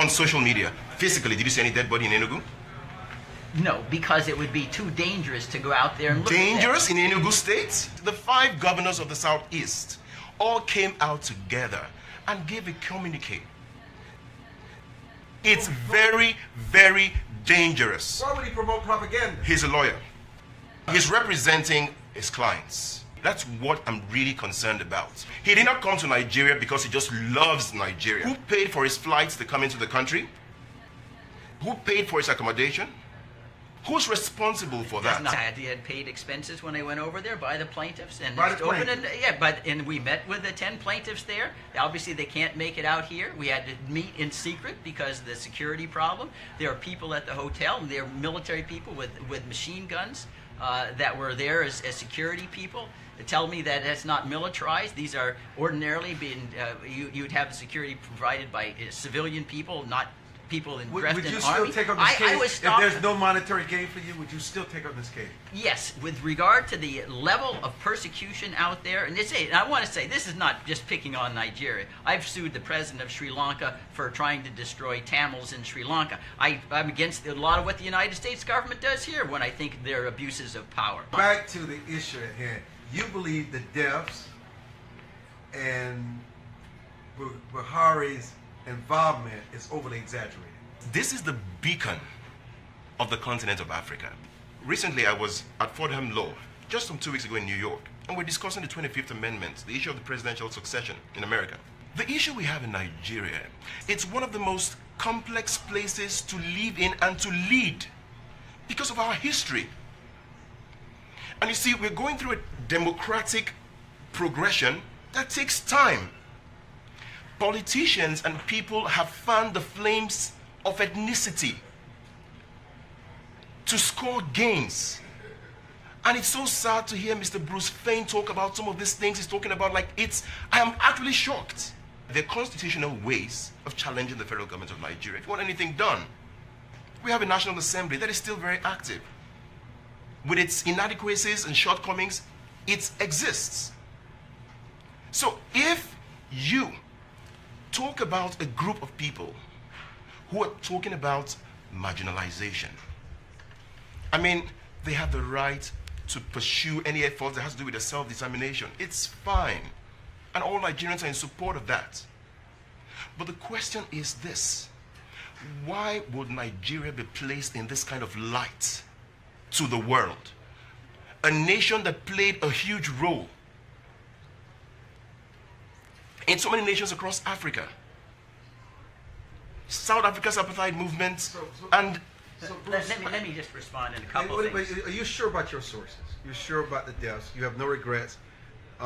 on social media, physically, did you see any dead body in Enugu? No, because it would be too dangerous to go out there and look Dangerous in Enugu State? The 5 governors of the Southeast all came out together and gave a communique. It's very, very dangerous. Why would he promote propaganda? He's a lawyer. He's representing his clients. That's what I'm really concerned about. He did not come to Nigeria because he just loves Nigeria. Who paid for his flights to come into the country? Who paid for his accommodation? Who's responsible for that? He had paid expenses when they went over there by the plaintiffs, and By the plaintiffs. and we met with the 10 plaintiffs there. Obviously, they can't make it out here. We had to meet in secret because of the security problem. There are people at the hotel, and there are military people with machine guns that were there as security people. They tell me that it's not militarized. These are ordinarily being you'd have security provided by civilian people, not people in dressed in army. Would you still take up this case? If there's no monetary gain for you, would you still take up this case? Yes, with regard to the level of persecution out there, and I want to say, this is not just picking on Nigeria. I've sued the president of Sri Lanka for trying to destroy Tamils in Sri Lanka. I'm against a lot of what the United States government does here when I think they're abuses of power. Back to the issue at hand. You believe the deaths and Buhari's involvement is overly exaggerated. This is the beacon of the continent of Africa. Recently, I was at Fordham Law, just some 2 weeks ago in New York, and we're discussing the 25th Amendment, the issue of the presidential succession in America. The issue we have in Nigeria, it's one of the most complex places to live in and to lead because of our history. And you see, we're going through a democratic progression that takes time. Politicians and people have fanned the flames of ethnicity to score gains. And it's so sad to hear Mr. Bruce Fein talk about some of these things he's talking about. I am actually shocked. There are constitutional ways of challenging the federal government of Nigeria. If you want anything done, we have a National Assembly that is still very active. With its inadequacies and shortcomings, it exists. So if you talk about a group of people who are talking about marginalization, I mean, they have the right to pursue any effort that has to do with their self-determination. It's fine. And all Nigerians are in support of that. But the question is this: why would Nigeria be placed in this kind of light to the world? A nation that played a huge role in so many nations across Africa. South Africa's apartheid movement, Bruce, let me just respond in a couple of things. Are you sure about your sources? You're sure about the deaths? You have no regrets?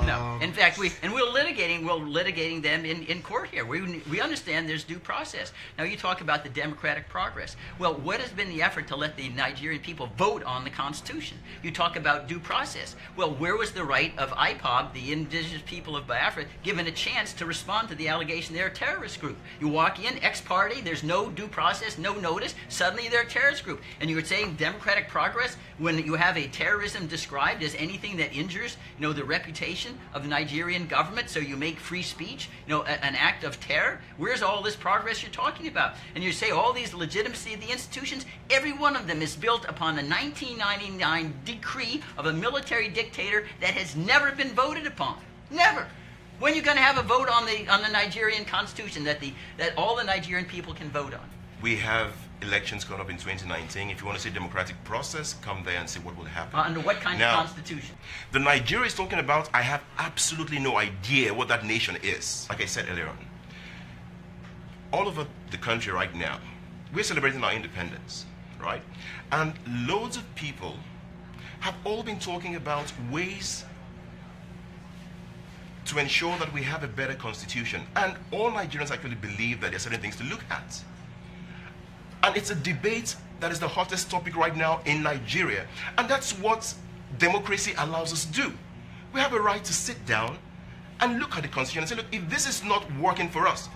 No. In fact, we're litigating them in court here. We understand there's due process. Now, you talk about the democratic progress. Well, what has been the effort to let the Nigerian people vote on the Constitution? You talk about due process. Well, where was the right of IPOB, the indigenous people of Biafra, given a chance to respond to the allegation they're a terrorist group? You walk in, ex-party, there's no due process, no notice, suddenly they're a terrorist group. And you're saying democratic progress when you have a terrorism described as anything that injures, the reputation of the Nigerian government, so you make free speech, an act of terror? Where's all this progress you're talking about? And you say all these legitimacy of the institutions, every one of them is built upon a 1999 decree of a military dictator that has never been voted upon. Never. When are you going to have a vote on the Nigerian Constitution that all the Nigerian people can vote on? We have elections coming up in 2019. If you want to see democratic process, come there and see what will happen. Under what kind of constitution? The Nigeria is talking about, I have absolutely no idea what that nation is. Like I said earlier on, all over the country right now, we're celebrating our independence, right? And loads of people have all been talking about ways to ensure that we have a better constitution. And all Nigerians actually believe that there are certain things to look at. And it's a debate that is the hottest topic right now in Nigeria. And that's what democracy allows us to do. We have a right to sit down and look at the constitution and say, look, if this is not working for us,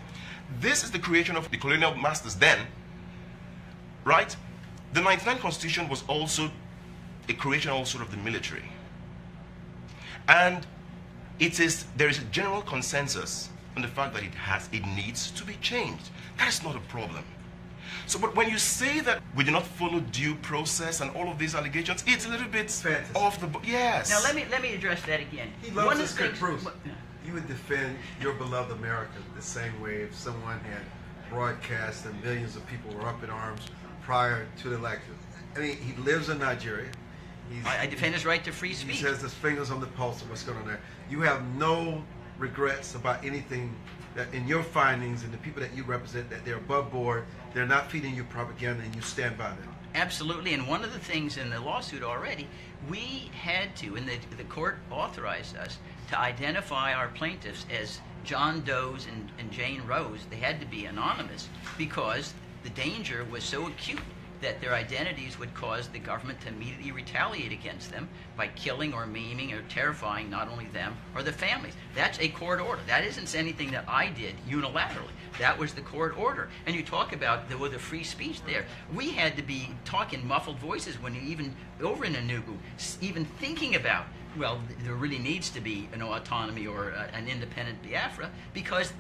this is the creation of the colonial masters then, right? The 99 Constitution was also a creation also of the military. And there is a general consensus on the fact that it needs to be changed. That is not a problem. So, but when you say that we do not follow due process and all of these allegations, it's a little bit Fantasy. off the yes. Now let me address that again. He loves One to of the script things- Bruce. what- You would defend your beloved America the same way if someone had broadcast and millions of people were up in arms prior to the election. I mean, he lives in Nigeria. I defend his right to free He speech. says his fingers on the pulse of what's going on there. You have no regrets about anything that in your findings and the people that you represent, that they're above board, they're not feeding you propaganda, and you stand by them. Absolutely, and one of the things in the lawsuit already, we had to, and the court authorized us to identify our plaintiffs as John Doe's and Jane Rose. They had to be anonymous because the danger was so acute that their identities would cause the government to immediately retaliate against them by killing or maiming or terrifying not only them or the families. That's a court order. That isn't anything that I did unilaterally. That was the court order. And you talk about the free speech there. We had to be talking muffled voices when even over in Enugu, even thinking about, well, there really needs to be an autonomy or an independent Biafra, because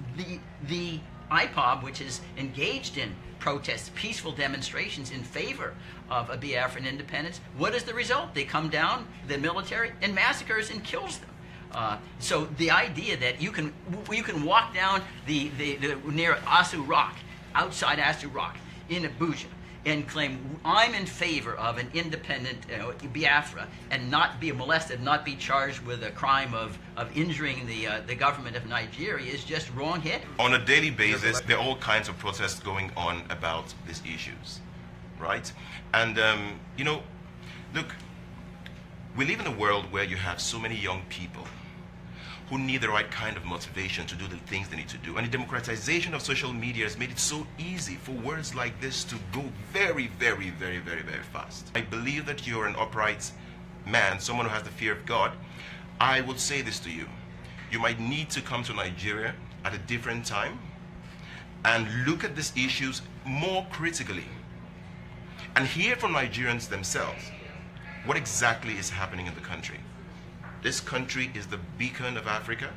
the IPOB, which is engaged in protests, peaceful demonstrations in favor of a Biafran independence, what is the result? They come down, the military, and massacres and kills them. So the idea that you can walk down the near Asu Rock, outside Asu Rock, in Abuja, and claim I'm in favor of an independent Biafra and not be molested, not be charged with a crime of injuring the government of Nigeria is just wrong-headed. On a daily basis, there are all kinds of protests going on about these issues, right? And, look, we live in a world where you have so many young people who need the right kind of motivation to do the things they need to do. And the democratization of social media has made it so easy for words like this to go very, very, very, very, very fast. I believe that you're an upright man, someone who has the fear of God. I would say this to you. You might need to come to Nigeria at a different time and look at these issues more critically and hear from Nigerians themselves what exactly is happening in the country. This country is the beacon of Africa.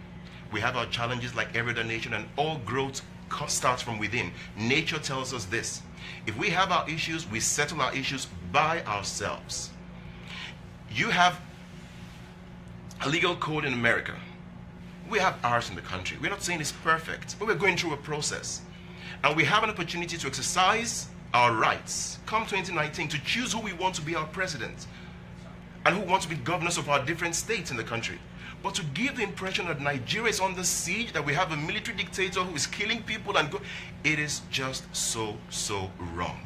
We have our challenges like every other nation, and all growth starts from within. Nature tells us this. If we have our issues, we settle our issues by ourselves. You have a legal code in America. We have ours in the country. We're not saying it's perfect, but we're going through a process. And we have an opportunity to exercise our rights, come 2019, to choose who we want to be our president and who want to be governors of our different states in the country. But to give the impression that Nigeria is under siege, that we have a military dictator who is killing people, it is just so wrong.